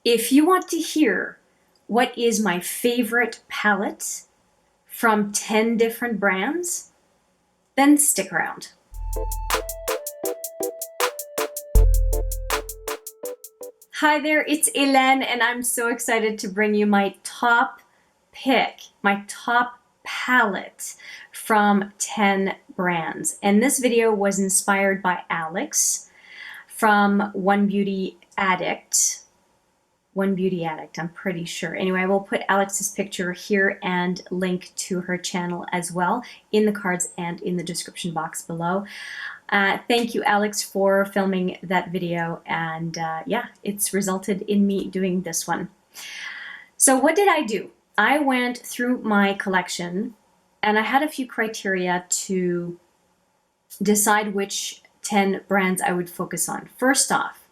If you want to hear what is my favorite palette from 10 different brands, then stick around. Hi there, it's Hélène, and I'm so excited to bring you my top pick, my top palette from 10 brands. And this video was inspired by Alex from OneBeautyAddict. OneBeautyAddict, I'm pretty sure. Anyway, I will put Alex's picture here and link to her channel as well in the cards and in the description box below. Thank you, Alex, for filming that video, and yeah, it's resulted in me doing this one. So what did I do? I went through my collection, and I had a few criteria to decide which 10 brands I would focus on. First off,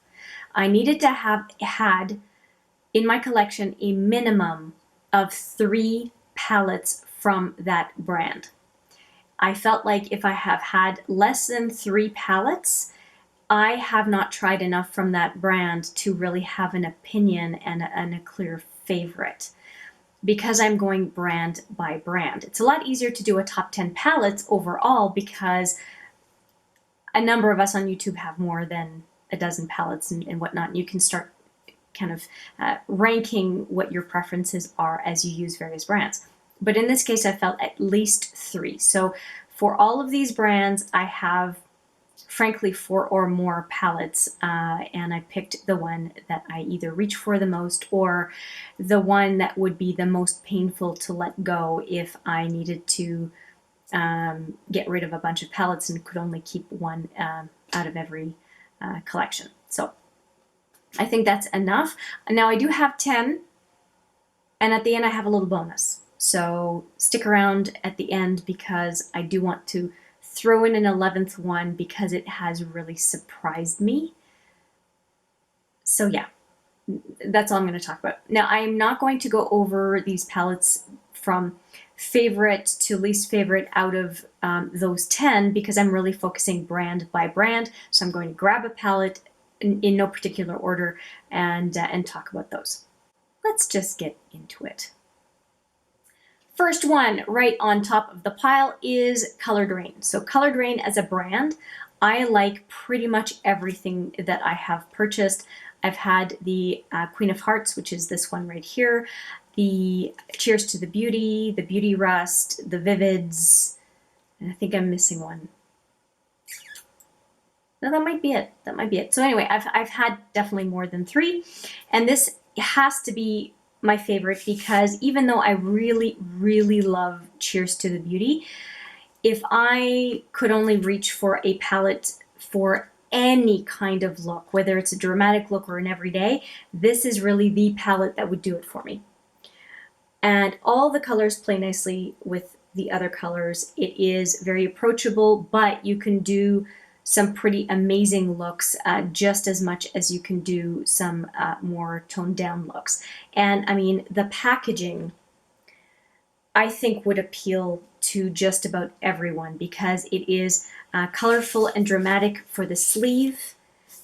I needed to have had in my collection a minimum of 3 palettes from that brand. I felt like if I have had less than 3 palettes, I have not tried enough from that brand to really have an opinion and a clear favorite, because I'm going brand by brand. It's a lot easier to do a top 10 palettes overall because a number of us on YouTube have more than a dozen palettes and whatnot. And you can start kind of ranking what your preferences are as you use various brands. But in this case, I felt at least 3. So for all of these brands, I have, frankly, 4 or more palettes, and I picked the one that I either reach for the most or the one that would be the most painful to let go if I needed to get rid of a bunch of palettes and could only keep one out of every collection. So I think that's enough. Now I do have 10, and at the end I have a little bonus. So stick around at the end because I do want to throw in an 11th one because it has really surprised me. So yeah, that's all I'm going to talk about. Now I'm not going to go over these palettes from favorite to least favorite out of those 10 because I'm really focusing brand by brand. So I'm going to grab a palette in no particular order and talk about those. Let's just get into it. First one right on top of the pile is Colored Rain. So Colored Rain as a brand, I like pretty much everything that I have purchased. I've had the Queen of Hearts, which is this one right here, the Cheers to the Beauty Rust, the Vivids, and I think I'm missing one. No, that might be it. That might be it. So anyway, I've had definitely more than 3, and this has to be my favorite because even though I really, really love Cheers to the Beauty, if I could only reach for a palette for any kind of look, whether it's a dramatic look or an everyday, this is really the palette that would do it for me. And all the colors play nicely with the other colors. It is very approachable, but you can do some pretty amazing looks just as much as you can do some more toned down looks. And I mean, the packaging I think would appeal to just about everyone because it is colorful and dramatic for the sleeve,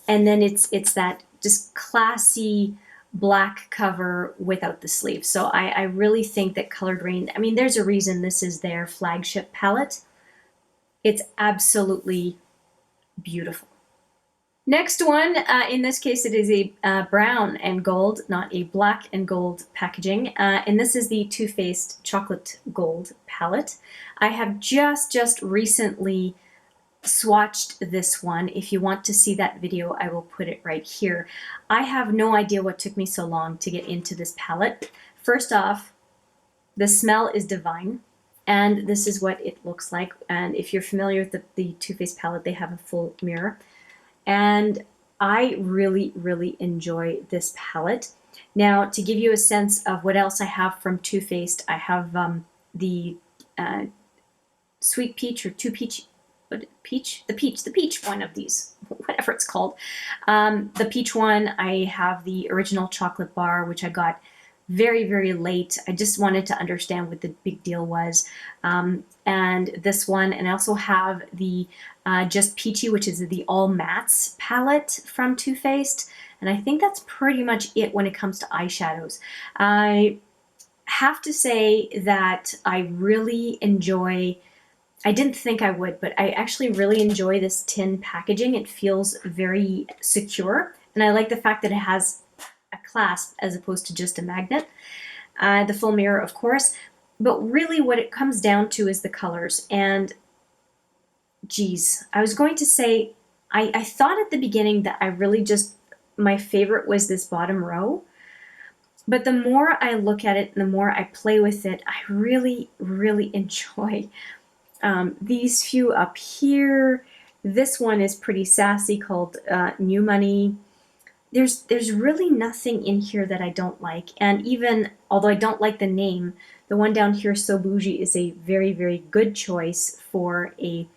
and then it's that just classy black cover without the sleeve. So I really think that Colored Rain, I mean, there's a reason this is their flagship palette. It's absolutely beautiful. Next one, in this case it is a brown and gold, not a black and gold packaging, and this is the Too Faced Chocolate Gold palette. I have just recently swatched this one. If you want to see that video, I will put it right here. I have no idea what took me so long to get into this palette. First off, the smell is divine. And this is what it looks like. And if you're familiar with the Too Faced palette, they have a full mirror. And I really, really enjoy this palette. Now, to give you a sense of what else I have from Too Faced, I have the Sweet Peach or Two Peach, the peach one of these, whatever it's called. The peach one, I have the original chocolate bar, which I got very, very late. I just wanted to understand what the big deal was. And this one, and I also have the Just Peachy, which is the All Mattes palette from Too Faced. And I think that's pretty much it when it comes to eyeshadows. I have to say that I really enjoy, I didn't think I would, but I actually really enjoy this tin packaging. It feels very secure. And I like the fact that it has a clasp as opposed to just a magnet. The full mirror, of course. But really what it comes down to is the colors. And geez, I was going to say, I thought at the beginning that I really just, my favorite was this bottom row. But the more I look at it and the more I play with it, I really, really enjoy these few up here. This one is pretty sassy, called New Money. There's really nothing in here that I don't like. And even, although I don't like the name, the one down here, So Bougie, is a very, very good choice for a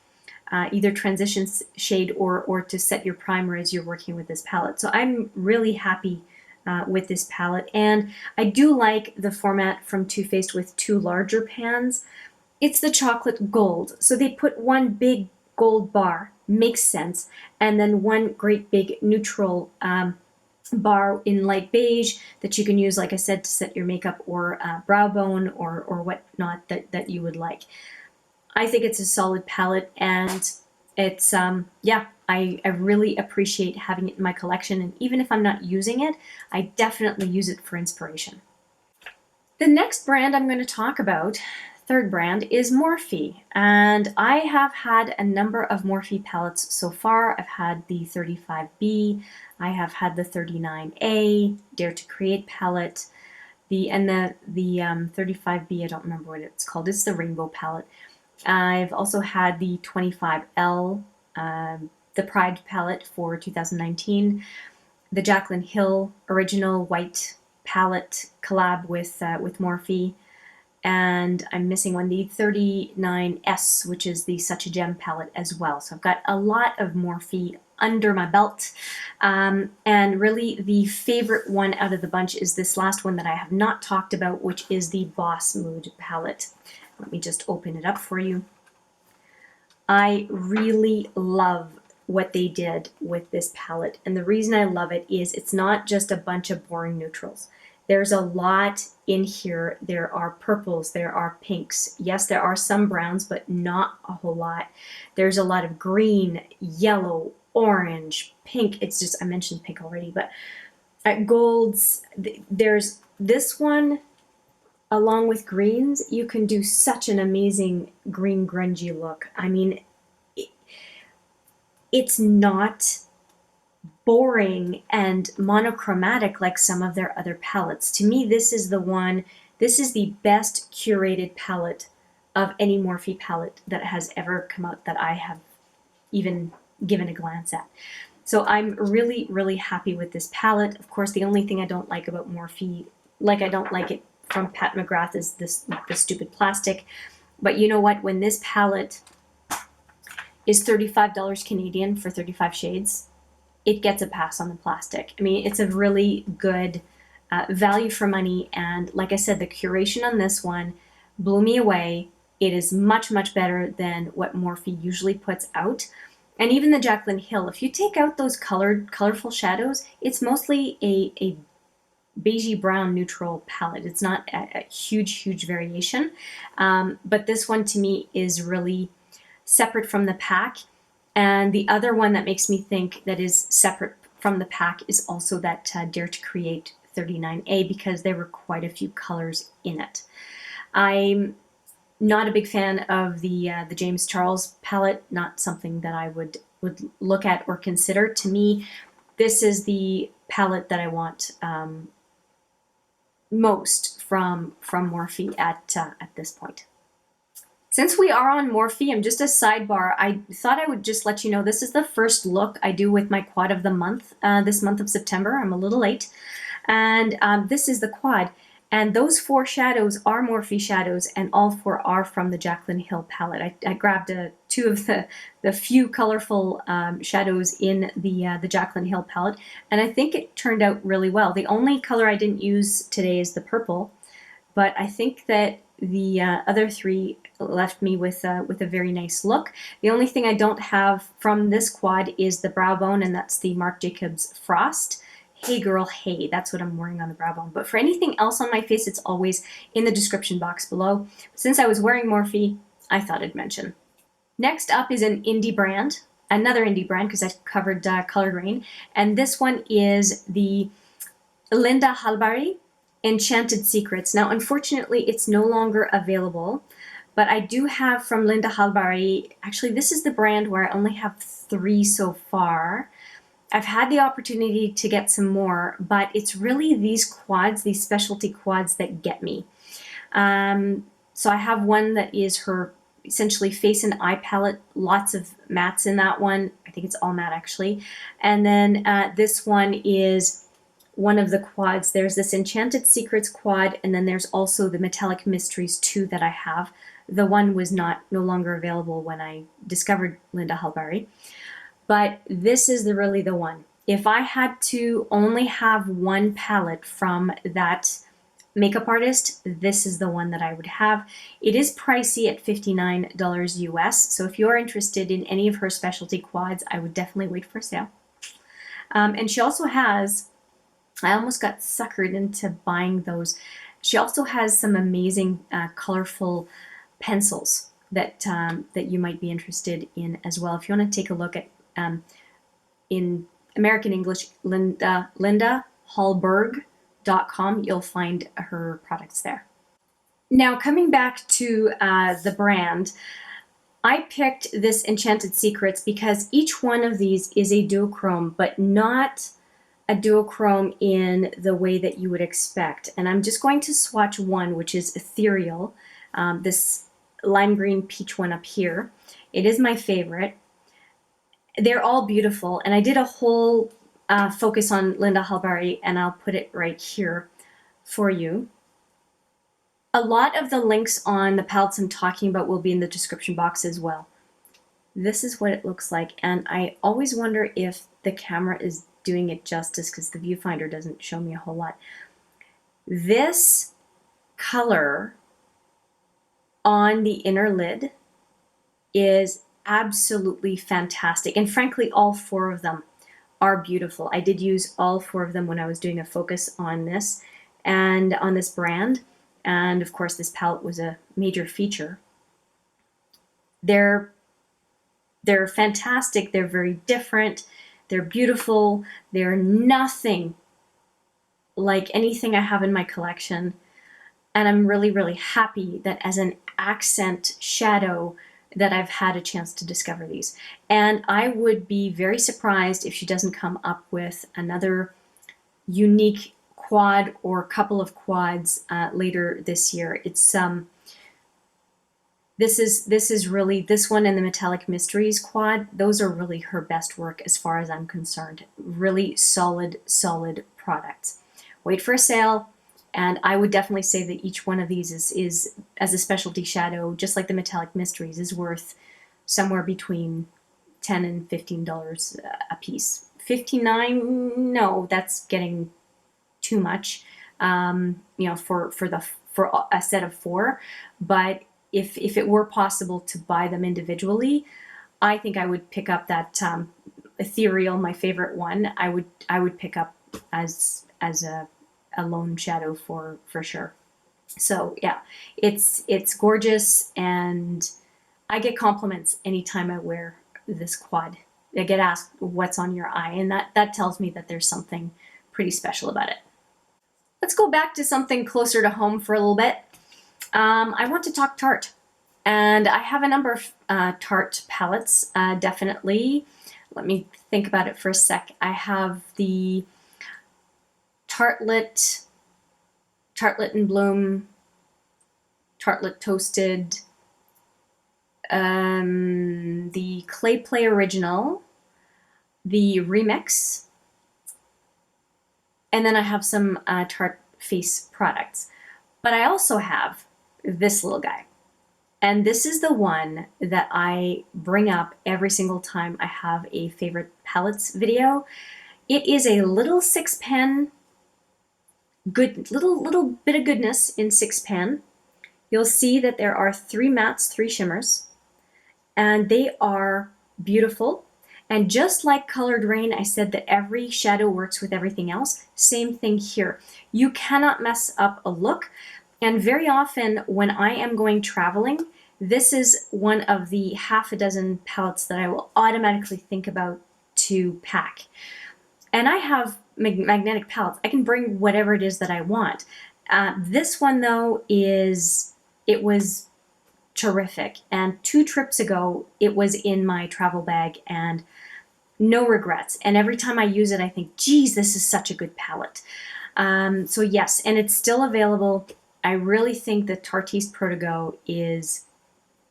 either transition shade or to set your primer as you're working with this palette. So I'm really happy with this palette. And I do like the format from Too Faced with two larger pans. It's the chocolate gold. So they put one big gold bar, makes sense, and then one great big neutral bar in light beige that you can use, like I said, to set your makeup or brow bone or whatnot that you would like. I think it's a solid palette, and it's, yeah, I really appreciate having it in my collection, and even if I'm not using it, I definitely use it for inspiration. The next brand I'm going to talk about, third brand, is Morphe, and I have had a number of Morphe palettes so far. I've had the 35B, I have had the 39A, Dare to Create palette, the 35B, I don't remember what it's called, it's the rainbow palette. I've also had the 25L, the Pride palette for 2019, the Jaclyn Hill original white palette collab with Morphe, and I'm missing one, the 39S, which is the Such a Gem palette as well. So I've got a lot of Morphe under my belt, and really the favorite one out of the bunch is this last one that I have not talked about, which is the Boss Mood palette. Let me just open it up for you. I really love what they did with this palette, and the reason I love it is it's not just a bunch of boring neutrals. There's a lot in here. There are purples, there are pinks. Yes, there are some browns, but not a whole lot. There's a lot of green, yellow, orange, pink. It's just, I mentioned pink already, but golds. There's this one, along with greens. You can do such an amazing green grungy look. I mean, it's not boring and monochromatic like some of their other palettes. To me, this is the one, this is the best curated palette of any Morphe palette that has ever come out that I have even given a glance at. So I'm really, really happy with this palette. Of course, the only thing I don't like about Morphe, like I don't like it from Pat McGrath, is the stupid plastic. But you know what? When this palette is $35 Canadian for 35 shades, it gets a pass on the plastic. I mean, it's a really good value for money. And like I said, the curation on this one blew me away. It is much, much better than what Morphe usually puts out. And even the Jaclyn Hill, if you take out those colorful shadows, it's mostly a beigey brown neutral palette. It's not a huge variation. But this one to me is really separate from the pack. And the other one that makes me think that is separate from the pack is also that Dare to Create 39A, because there were quite a few colors in it. I'm not a big fan of the James Charles palette, not something that I would look at or consider. To me, this is the palette that I want most from Morphe at this point. Since we are on Morphe, and just a sidebar, I thought I would just let you know this is the first look I do with my quad of the month, this month of September. I'm a little late. And this is the quad. And those 4 shadows are Morphe shadows, and all 4 are from the Jaclyn Hill palette. I grabbed 2 of the few colorful shadows in the Jaclyn Hill palette, and I think it turned out really well. The only color I didn't use today is the purple, but I think that the other 3 left me with a very nice look. The only thing I don't have from this quad is the brow bone, and that's the Marc Jacobs Frost. Hey girl, hey, that's what I'm wearing on the brow bone. But for anything else on my face, it's always in the description box below. Since I was wearing Morphe, I thought I'd mention. Next up is an indie brand, another indie brand, because I covered Colored Rain. And this one is the Linda Hallberg Enchanted Secrets. Now, unfortunately, it's no longer available, but I do have from Linda Hallberg, actually, this is the brand where I only have 3 so far. I've had the opportunity to get some more, but it's really these quads, these specialty quads that get me. So I have one that is her essentially face and eye palette, lots of mattes in that one. I think it's all matte actually. And then this one is one of the quads. There's this Enchanted Secrets quad, and then there's also the Metallic Mysteries 2 that I have. The one was no longer available when I discovered Linda Hallberg. But this is really the one. If I had to only have one palette from that makeup artist, this is the one that I would have. It is pricey at $59 US, so if you're interested in any of her specialty quads, I would definitely wait for a sale. And she also has, I almost got suckered into buying those. She also has some amazing colorful pencils that you might be interested in as well. If you want to take a look at in American English, lindahallberg.com, you'll find her products there. Now, coming back to the brand, I picked this Enchanted Secrets because each one of these is a duochrome, but not a duochrome in the way that you would expect. And I'm just going to swatch one, which is Ethereal, this lime green peach one up here. It is my favorite. They're all beautiful, and I did a whole focus on Linda Hallberg, and I'll put it right here for you. A lot of the links on the palettes I'm talking about will be in the description box as well. This is what it looks like, and I always wonder if the camera is doing it justice because the viewfinder doesn't show me a whole lot. This color on the inner lid is absolutely fantastic, and frankly all 4 of them are beautiful. I did use all 4 of them when I was doing a focus on this and on this brand, and of course this palette was a major feature. They're fantastic, they're very different, they're beautiful, they're nothing like anything I have in my collection, and I'm really happy that as an accent shadow that I've had a chance to discover these. And I would be very surprised if she doesn't come up with another unique quad or couple of quads later this year. It's this is really, this one and the Metallic Mysteries quad, those are really her best work as far as I'm concerned. Really solid products. Wait for a sale. And I would definitely say that each one of these is as a specialty shadow, just like the Metallic Mysteries, is worth somewhere between $10 and $15 a piece. $59, no, that's getting too much, you know, for a set of 4. But if it were possible to buy them individually, I think I would pick up that Ethereal, my favorite one. I would pick up as a lone shadow for sure. So yeah, it's gorgeous, and I get compliments anytime I wear this quad. I get asked what's on your eye, and that tells me that there's something pretty special about it. Let's go back to something closer to home for a little bit. I want to talk Tarte, and I have a number of Tarte palettes, definitely. Let me think about it for a sec. I have the Tartelette in Bloom, Tartelette Toasted, the Clay Play Original, the Remix, and then I have some Tarte face products. But I also have this little guy. And this is the one that I bring up every single time I have a favorite palettes video. It is a little 6-pen, good little bit of goodness in 6-pen. You'll see that there are 3 mattes, 3 shimmers, and they are beautiful. And just like Colored Rain, I said that every shadow works with everything else. Same thing here. You cannot mess up a look. And very often when I am going traveling, this is one of the half a dozen palettes that I will automatically think about to pack. And I have magnetic palettes. I can bring whatever it is that I want. This one though it was terrific. And 2 trips ago, it was in my travel bag and no regrets. And every time I use it, I think, geez, this is such a good palette. So yes, and it's still available. I really think that Tarteist Pro to Go is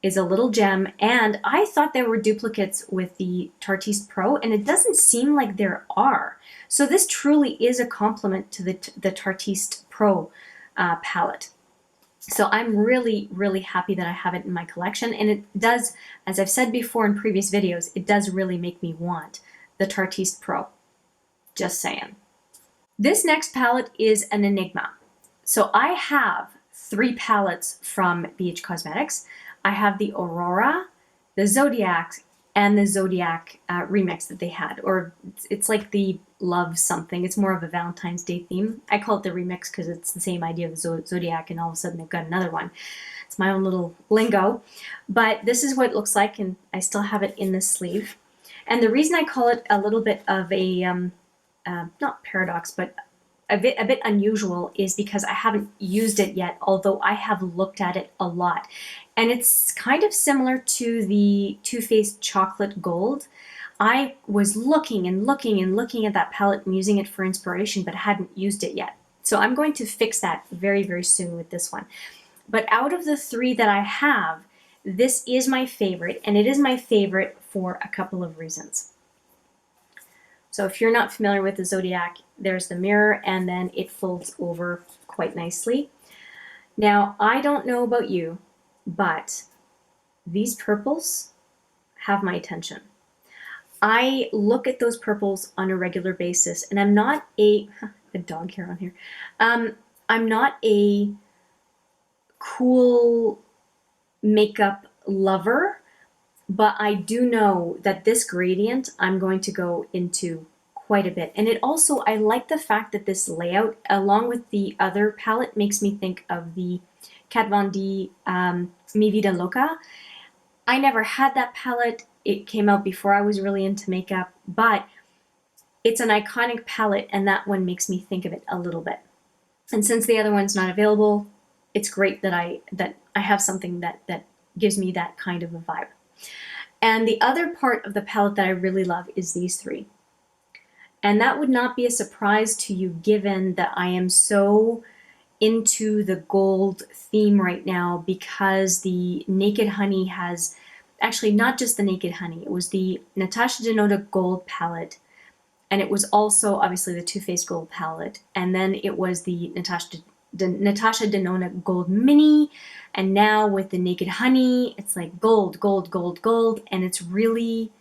a little gem. And I thought there were duplicates with the Tarteist Pro, and it doesn't seem like there are. So this truly is a compliment to the Tarteist Pro palette. So I'm really, really happy that I have it in my collection. And it does, as I've said before in previous videos, it does really make me want the Tarteist Pro. Just saying. This next palette is an enigma. So I have 3 palettes from BH Cosmetics. I have the Aurora, the Zodiac, and the Zodiac remix that they had. Or it's like the Love something. It's more of a Valentine's Day theme. I call it the remix because it's the same idea of the Zodiac, and all of a sudden they've got another one. It's my own little lingo. But this is what it looks like, and I still have it in the sleeve. And the reason I call it a little bit of a, not paradox, but a bit unusual is because I haven't used it yet, although I have looked at it a lot. And it's kind of similar to the Too Faced Chocolate Gold. I was looking and looking and looking at that palette and using it for inspiration, but hadn't used it yet. So I'm going to fix that very, very soon with this one. But out of the 3 that I have, this is my favorite, and it is my favorite for a couple of reasons. So if you're not familiar with the Zodiac, there's the mirror, and then it folds over quite nicely. Now, I don't know about you, but these purples have my attention. I look at those purples on a regular basis, and I'm not a dog hair on here. I'm not a cool makeup lover, but I do know that this gradient I'm going to go into quite a bit. And it also, I like the fact that this layout, along with the other palette, makes me think of the Kat Von D Mi Vida Loca. I never had that palette. It came out before I was really into makeup, but it's an iconic palette, and that one makes me think of it a little bit. And since the other one's not available, it's great that I have something that gives me that kind of a vibe. And the other part of the palette that I really love is these 3. And that would not be a surprise to you, given that I am so into the gold theme right now, because the Naked Honey has, actually not just the Naked Honey, it was the Natasha Denona Gold palette, and it was also obviously the Too Faced Gold palette, and then it was the Natasha Denona Gold Mini, and now with the Naked Honey, it's like gold, gold, gold, gold, and it's really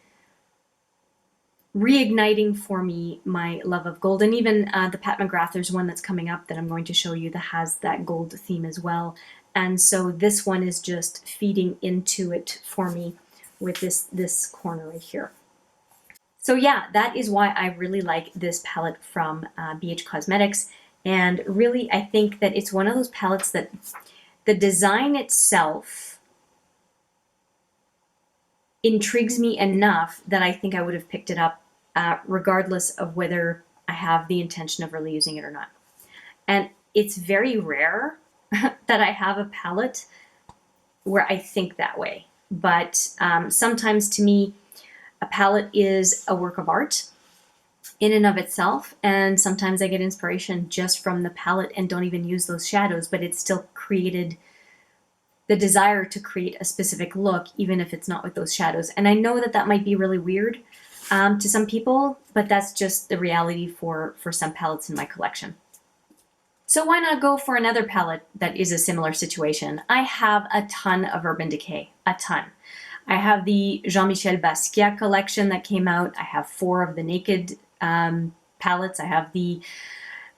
reigniting for me my love of gold. And even the Pat McGrath, there's one that's coming up that I'm going to show you that has that gold theme as well. And so this one is just feeding into it for me with this corner right here. So yeah, that is why I really like this palette from BH Cosmetics. And really, I think that it's one of those palettes that the design itself intrigues me enough that I think I would have picked it up regardless of whether I have the intention of really using it or not. And it's very rare that I have a palette where I think that way. But sometimes to me, a palette is a work of art in and of itself, and sometimes I get inspiration just from the palette and don't even use those shadows, but it's still created the desire to create a specific look, even if it's not with those shadows. And I know that that might be really weird to some people, but that's just the reality for some palettes in my collection. So why not go for another palette that is a similar situation? I have a ton of Urban Decay, a ton. I have the Jean-Michel Basquiat collection that came out. I have 4 of the Naked palettes. I have the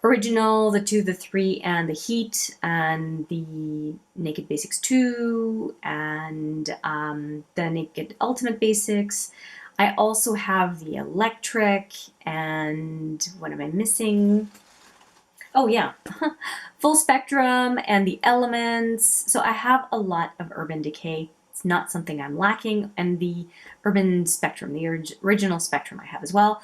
original, the 2, the 3, and the Heat, and the Naked Basics 2, and the Naked Ultimate Basics. I also have the Electric, and what am I missing? Oh yeah, Full Spectrum and the Elements. So I have a lot of Urban Decay. It's not something I'm lacking. And the Urban Spectrum, the original Spectrum I have as well.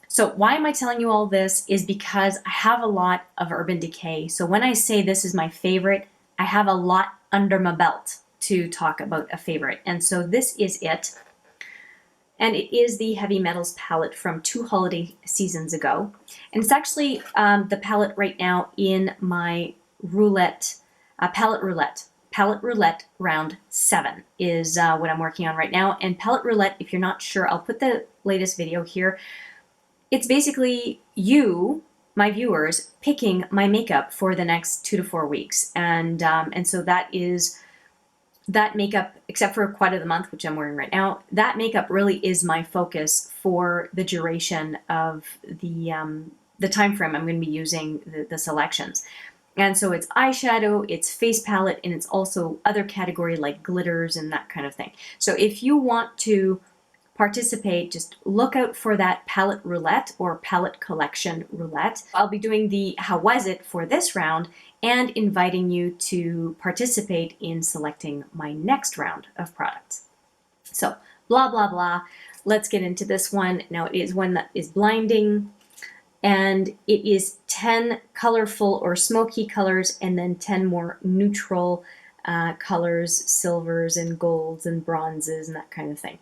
So why am I telling you all this is because I have a lot of Urban Decay. So when I say this is my favorite, I have a lot under my belt to talk about a favorite. And so this is it. And it is the Heavy Metals palette from 2 holiday seasons ago. And it's actually the palette right now in my roulette, palette roulette. Palette roulette round 7 is what I'm working on right now. And palette roulette, if you're not sure, I'll put the latest video here. It's basically you, my viewers, picking my makeup for the next 2 to 4 weeks. And so that is... that makeup, except for Quad of the Month, which I'm wearing right now, that makeup really is my focus for the duration of the time frame I'm going to be using the selections. And so it's eyeshadow, it's face palette, and it's also other category like glitters and that kind of thing. So if you want to participate, just look out for that palette roulette or palette collection roulette. I'll be doing the how was it for this round and inviting you to participate in selecting my next round of products. So blah, blah, blah. Let's get into this one. Now it is one that is blinding, and it is 10 colorful or smoky colors and then 10 more neutral colors, silvers and golds and bronzes and that kind of thing.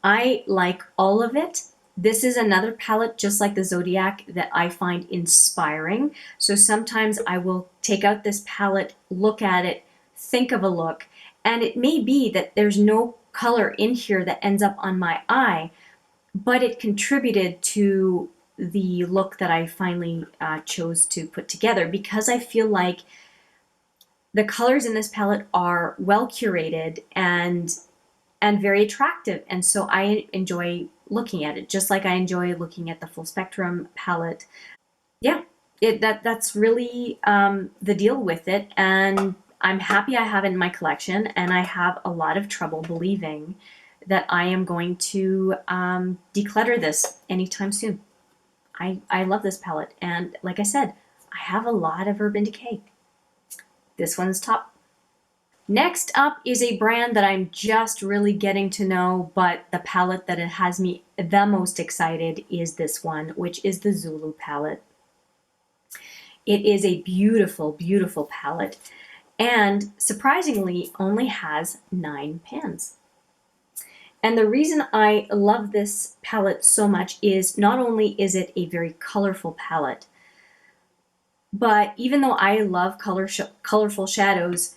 I like all of it. This is another palette, just like the Zodiac, that I find inspiring. So sometimes I will take out this palette, look at it, think of a look, and it may be that there's no color in here that ends up on my eye, but it contributed to the look that I finally chose to put together, because I feel like the colors in this palette are well curated and very attractive. And so I enjoy looking at it, just like I enjoy looking at the Full Spectrum palette. Yeah, that's really the deal with it. And I'm happy I have it in my collection, and I have a lot of trouble believing that I am going to declutter this anytime soon. I love this palette. And like I said, I have a lot of Urban Decay. This one's top. Next up is a brand that I'm just really getting to know, but the palette that it has me the most excited is this one, which is the Zulu palette. It is a beautiful, beautiful palette, and surprisingly only has 9 pans. And the reason I love this palette so much is not only is it a very colorful palette, but even though I love colorful shadows,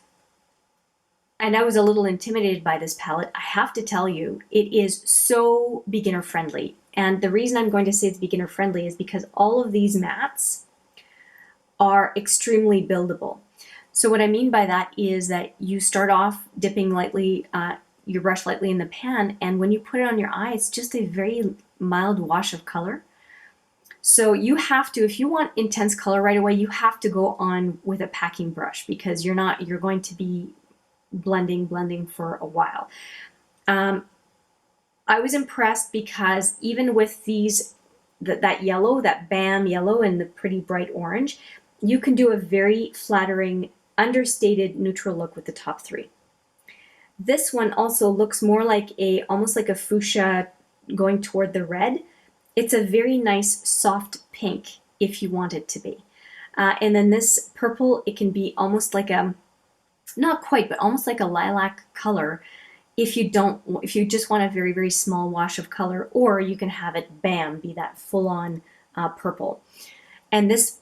and I was a little intimidated by this palette, I have to tell you, it is so beginner friendly. And the reason I'm going to say it's beginner friendly is because all of these mattes are extremely buildable. So what I mean by that is that you start off dipping lightly, your brush lightly in the pan, and when you put it on your eye, it's just a very mild wash of color. So you have to, if you want intense color right away, you have to go on with a packing brush, because you're going to be blending for a while. I was impressed because even with these, that yellow, that BAM yellow and the pretty bright orange, you can do a very flattering, understated neutral look with the top 3. This one also looks more like almost like a fuchsia going toward the red. It's a very nice soft pink if you want it to be. And then this purple, it can be almost like a, not quite, but almost like a lilac color if you just want a very, very small wash of color, or you can have it BAM, be that full-on purple. And this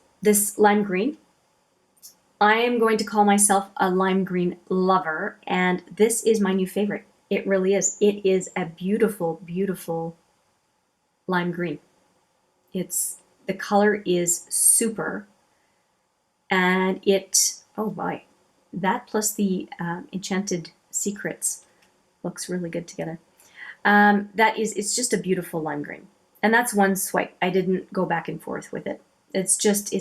lime green, I am going to call myself a lime green lover, and this is my new favorite. It really is. It is a beautiful, beautiful lime green. The color is super. And it, oh boy, that plus the Enchanted Secrets looks really good together. It's just a beautiful lime green. And that's one swipe. I didn't go back and forth with it. It's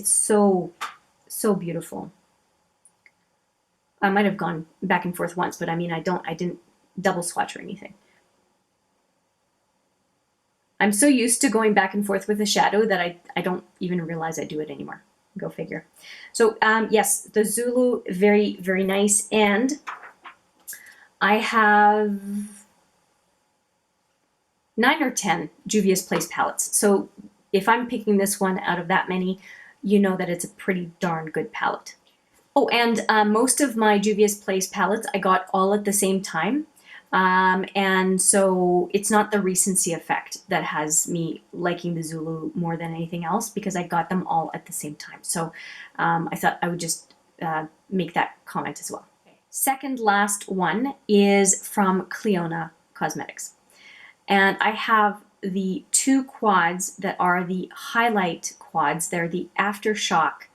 so beautiful. I might have gone back and forth once, but I mean, I didn't double swatch or anything. I'm so used to going back and forth with a shadow that I don't even realize I do it anymore. Go figure. So yes, the Zulu, very, very nice. And I have 9 or 10 Juvia's Place palettes. So if I'm picking this one out of that many, you know that it's a pretty darn good palette. Oh, and most of my Juvia's Place palettes I got all at the same time. And so it's not the recency effect that has me liking the Zulu more than anything else, because I got them all at the same time. So I thought I would just make that comment as well. Second last one is from Clionadh Cosmetics. And I have the 2 quads that are the highlight quads. They're the Aftershock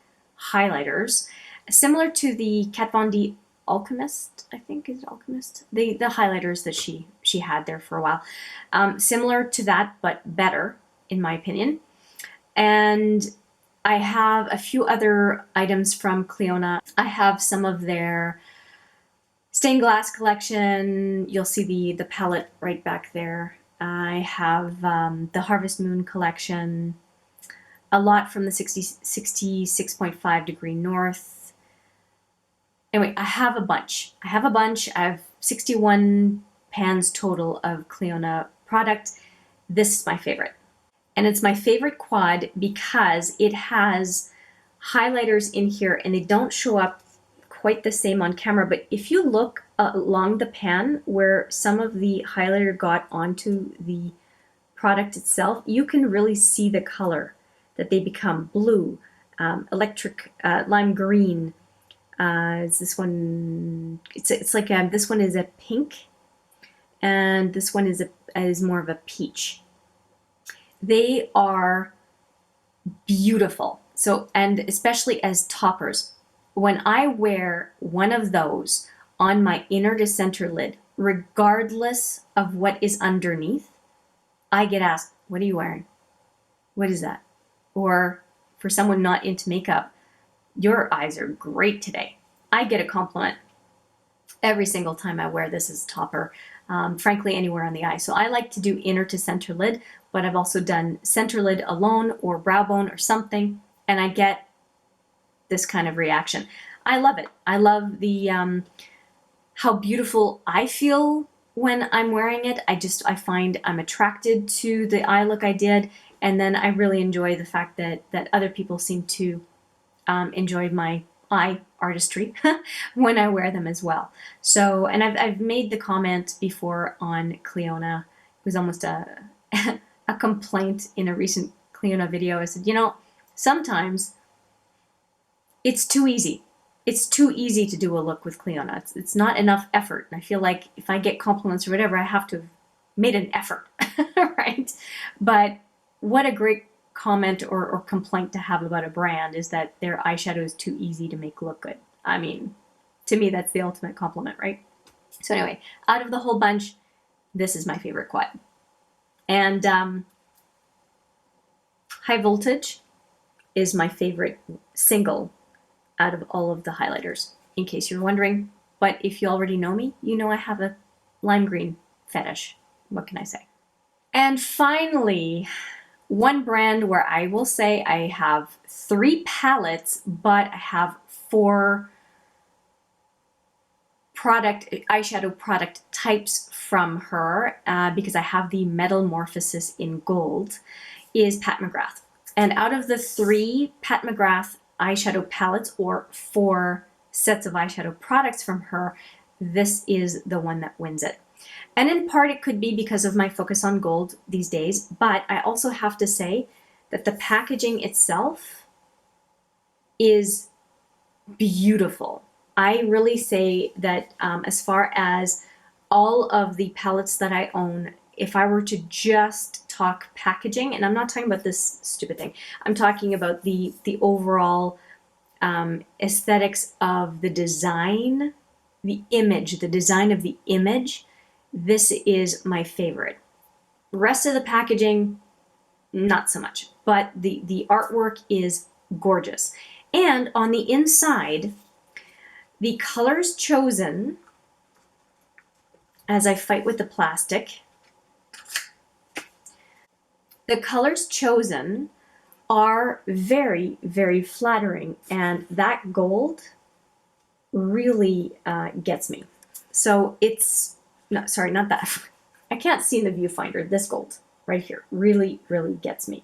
highlighters, similar to the Kat Von D Alchemist, I think is Alchemist, the highlighters that she had there for a while. Similar to that, but better, in my opinion. And I have a few other items from Clionadh. I have some of their stained glass collection. You'll see the palette right back there. I have the Harvest Moon collection, a lot from the 66.5 Degree North. Anyway, I have a bunch. I have 61 pans total of Clionadh product. This is my favorite. And it's my favorite quad because it has highlighters in here, and they don't show up quite the same on camera, but if you look along the pan where some of the highlighter got onto the product itself, you can really see the color that they become. Blue, electric, lime green. Is this one? It's like this one is a pink, and this one is more of a peach. They are beautiful. So, and especially as toppers. When I wear one of those on my inner to center lid, regardless of what is underneath, I get asked, what are you wearing? What is that? Or for someone not into makeup, your eyes are great today. I get a compliment every single time I wear this as a topper, frankly, anywhere on the eye. So I like to do inner to center lid, but I've also done center lid alone or brow bone or something, and I get this kind of reaction. I love it. I love the how beautiful I feel when I'm wearing it. I find I'm attracted to the eye look I did, and then I really enjoy the fact that other people seem to enjoy my eye artistry when I wear them as well. So, and I've made the comment before on Clionadh. It was almost a a complaint in a recent Clionadh video. I said, you know, sometimes it's too easy. It's too easy to do a look with Clionadh. It's not enough effort. And I feel like if I get compliments or whatever, I have to have made an effort, right? But what a great comment or complaint to have about a brand is that their eyeshadow is too easy to make look good. I mean, to me, that's the ultimate compliment, right? So anyway, out of the whole bunch, this is my favorite quad. And High Voltage is my favorite single out of all of the highlighters, in case you're wondering. But if you already know me, you know I have a lime green fetish. What can I say? And finally, one brand where I will say I have 3 palettes, but I have 4 eyeshadow product types from her, because I have the Metamorphosis in gold, is Pat McGrath. And out of the 3 Pat McGrath eyeshadow palettes, or 4 sets of eyeshadow products from her, this is the one that wins it. And in part it could be because of my focus on gold these days, but I also have to say that the packaging itself is beautiful. I really say that as far as all of the palettes that I own, if I were to just talk packaging, and I'm not talking about this stupid thing, I'm talking about the overall aesthetics of the design, the image, the design of the image, this is my favorite. The rest of the packaging, not so much, but the artwork is gorgeous. And on the inside, the colors chosen, as I fight with the plastic, the colors chosen are very, very flattering, and that gold really gets me. So it's, no, sorry, not that. I can't see in the viewfinder. This gold right here really, really gets me.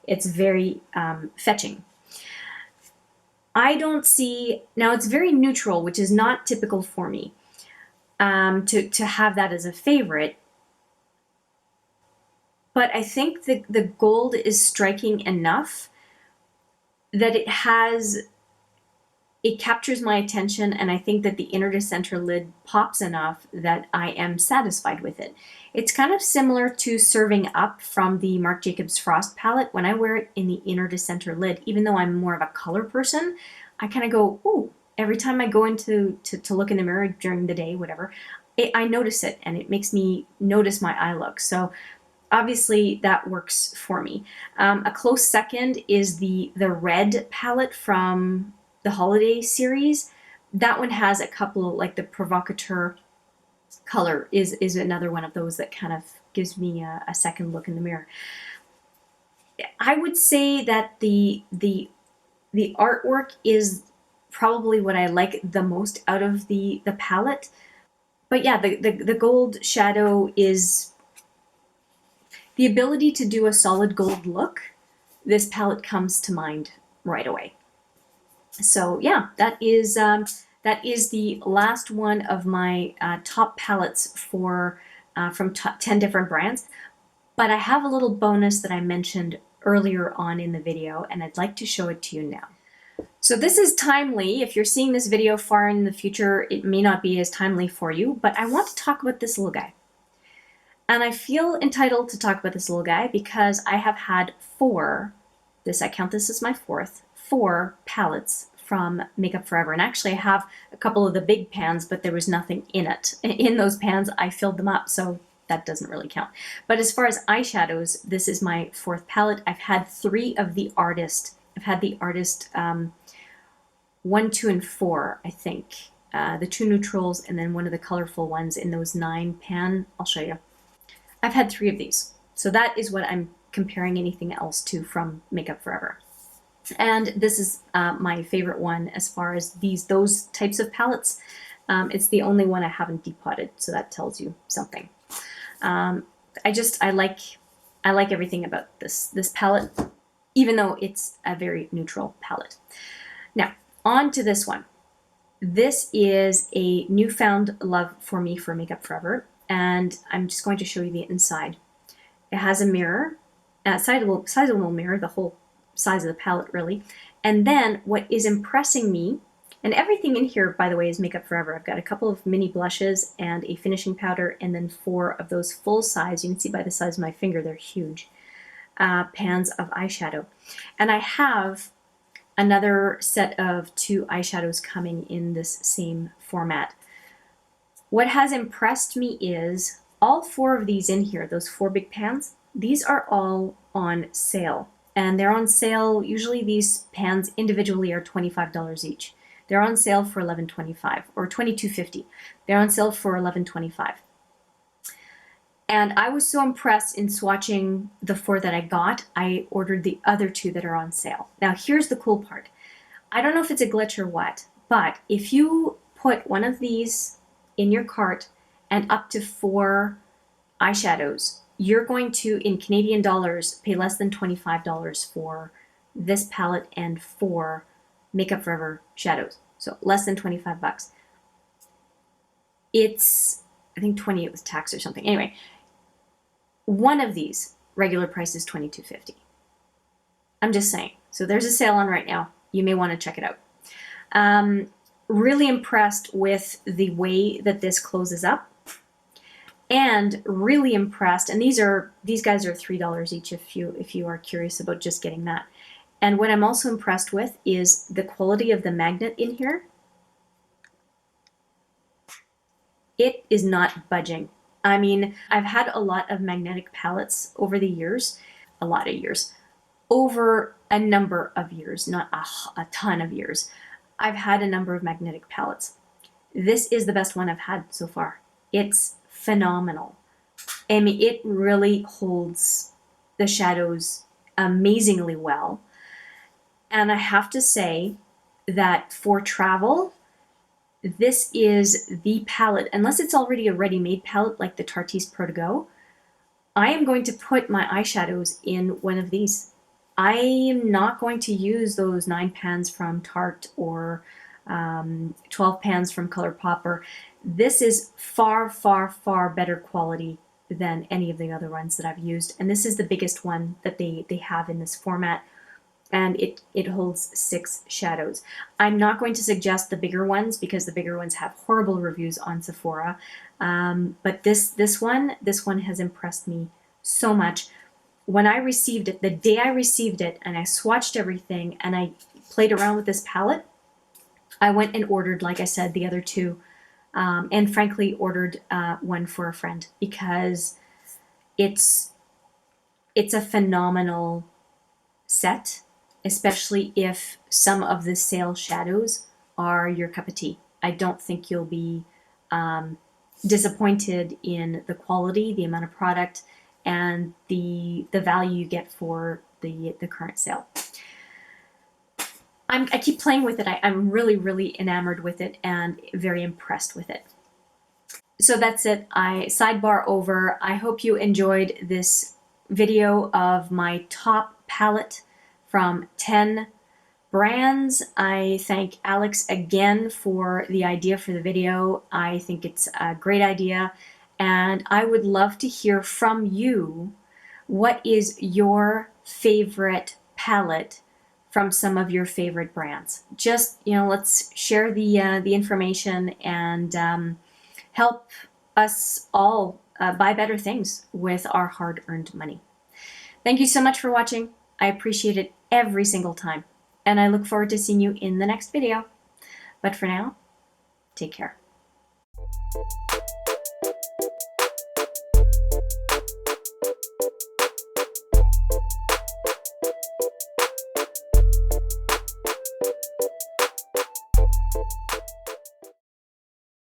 It's very fetching. I don't see, now it's very neutral, which is not typical for me to have that as a favorite. But I think the gold is striking enough that it captures my attention, and I think that the inner to center lid pops enough that I am satisfied with it. It's kind of similar to Serving Up from the Marc Jacobs Frost palette. When I wear it in the inner to center lid, even though I'm more of a color person, I kind of go, ooh, every time I go into to look in the mirror during the day, whatever, I notice it, and it makes me notice my eye look. So obviously that works for me. A close second is the red palette from the holiday series. That one has a couple, like the provocateur color is another one of those that kind of gives me a second look in the mirror. I would say that the artwork is probably what I like the most out of the palette. But yeah, the gold shadow is the ability to do a solid gold look. This palette comes to mind right away. So yeah, that is the last one of my top palettes for from 10 different brands. But I have a little bonus that I mentioned earlier on in the video, and I'd like to show it to you now. So this is timely. If you're seeing this video far in the future, it may not be as timely for you, but I want to talk about this little guy. And I feel entitled to talk about this little guy because I have had I count this as my four palettes from Makeup Forever. And actually I have a couple of the big pans, but there was nothing in it. In those pans, I filled them up, so that doesn't really count. But as far as eyeshadows, this is my fourth palette. I've had three of the Artist. I've had the Artist 1, 2, and 4, I think. The two neutrals and then one of the colorful ones in those 9 pan. I'll show you. I've had 3 of these. So that is what I'm comparing anything else to from Makeup Forever. And this is my favorite one as far as those types of palettes. It's the only one I haven't depotted, so that tells you something. I like everything about this palette, even though it's a very neutral palette. Now, on to this one. This is a newfound love for me for Makeup Forever, and I'm just going to show you the inside. It has a mirror, a sizable mirror, the whole size of the palette really. And then what is impressing me, and everything in here, by the way, is Makeup Forever. I've got a couple of mini blushes and a finishing powder, and then 4 of those full size, you can see by the size of my finger, they're huge, pans of eyeshadow. And I have another set of 2 eyeshadows coming in this same format. What has impressed me is all 4 of these in here, those 4 big pans, these are all on sale. And they're on sale, usually these pans individually are $25 each. They're on sale for $11.25 or $22.50. They're on sale for $11.25. And I was so impressed in swatching the 4 that I got, I ordered the other 2 that are on sale. Now here's the cool part. I don't know if it's a glitch or what, but if you put one of these in your cart and up to 4 eyeshadows, you're going to, in Canadian dollars, pay less than $25 for this palette and 4 Makeup Forever shadows. So less than 25 bucks. It's, I think 20 with tax or something. Anyway, one of these regular price is $22.50. I'm just saying. So there's a sale on right now. You may want to check it out. Really impressed with the way that this closes up. And really impressed, and these guys are $3 each if you are curious about just getting that. And what I'm also impressed with is the quality of the magnet in here. It is not budging. I mean, I've had a lot of magnetic palettes over the years, a lot of years, over a number of years, not a ton of years. I've had a number of magnetic palettes. This is the best one I've had so far. It's phenomenal. I mean, it really holds the shadows amazingly well. And I have to say that for travel, this is the palette, unless it's already a ready-made palette like the Tarte's Pro To Go, I am going to put my eyeshadows in one of these. I am not going to use those 9 pans from Tarte or 12 pans from ColourPop. This is far, far, far better quality than any of the other ones that I've used. And this is the biggest one that they have in this format. And it holds 6 shadows. I'm not going to suggest the bigger ones because the bigger ones have horrible reviews on Sephora. But this one has impressed me so much. When I received it, the day I received it, and I swatched everything and I played around with this palette, I went and ordered, like I said, the other 2. And frankly, ordered one for a friend because it's a phenomenal set, especially if some of the sale shadows are your cup of tea. I don't think you'll be disappointed in the quality, the amount of product, and the value you get for the current sale. I keep playing with it. I'm really, really enamored with it and very impressed with it. So that's it. I sidebar over. I hope you enjoyed this video of my top palette from 10 brands. I thank Alex again for the idea for the video. I think it's a great idea, and I would love to hear from you. What is your favorite palette from some of your favorite brands? Just, let's share the information and help us all buy better things with our hard-earned money. Thank you so much for watching. I appreciate it every single time, and I look forward to seeing you in the next video. But for now, take care.